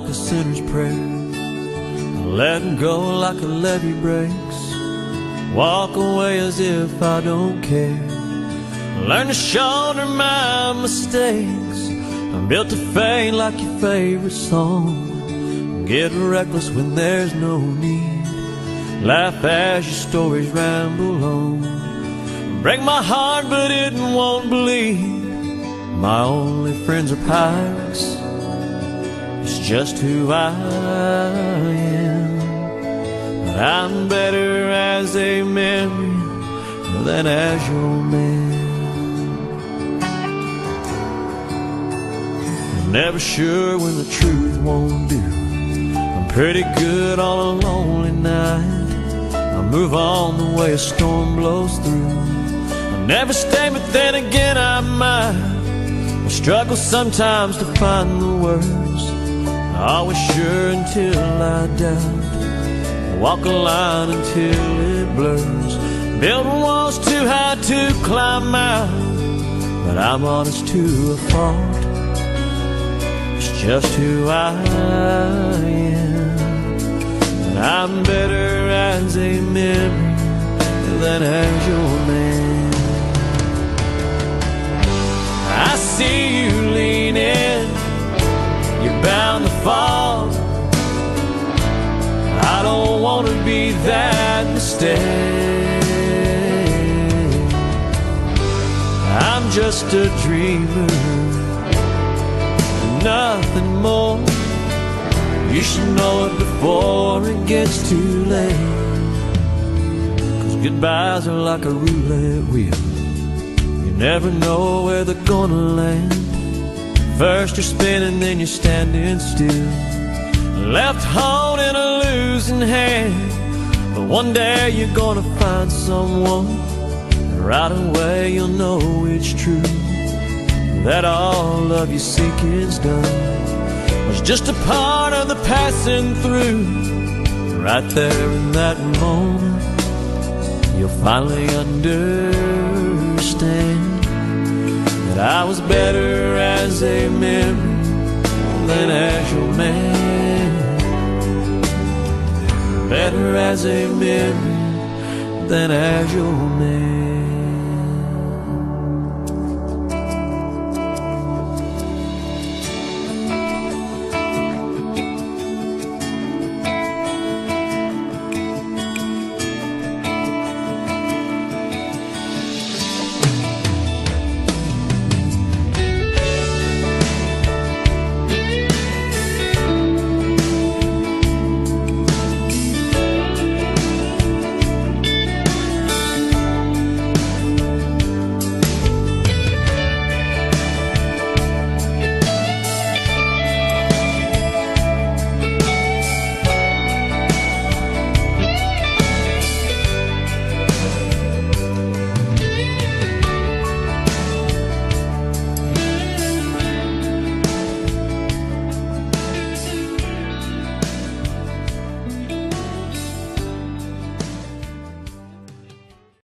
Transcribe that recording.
a sinner's prayer. Letting go like a levee breaks. Walk away as if I don't care. Learn to shoulder my mistakes. I'm built to fade like your favorite song. Get reckless when there's no need. Laugh as your stories ramble on. Break my heart but it won't bleed. My only friends are pirates. It's just who I am. But I'm better as a memory than as your man. I'm never sure when the truth won't do. I'm pretty good on a lonely night. I move on the way a storm blows through. I never stay, but then again I might. I struggle sometimes to find the words. Always sure until I doubt. Walk a line until it blurs. Build walls too high to climb out. But I'm honest to a fault. It's just who I am. And I'm better as a memory than as your man. I see you leaning, you're bound to fall. I don't want to be that mistake. I'm just a dreamer, nothing more. You should know it before it gets too late. 'Cause goodbyes are like a roulette wheel. You never know where they're gonna land. First you're spinning, then you're standing still, left holding a losing hand. But one day you're gonna find someone, and right away you'll know it's true, that all of your seeking's done was just a part of the passing through. Right there in that moment, you'll finally understand that I was better as a memory than as your man. Better as a memory than as your man.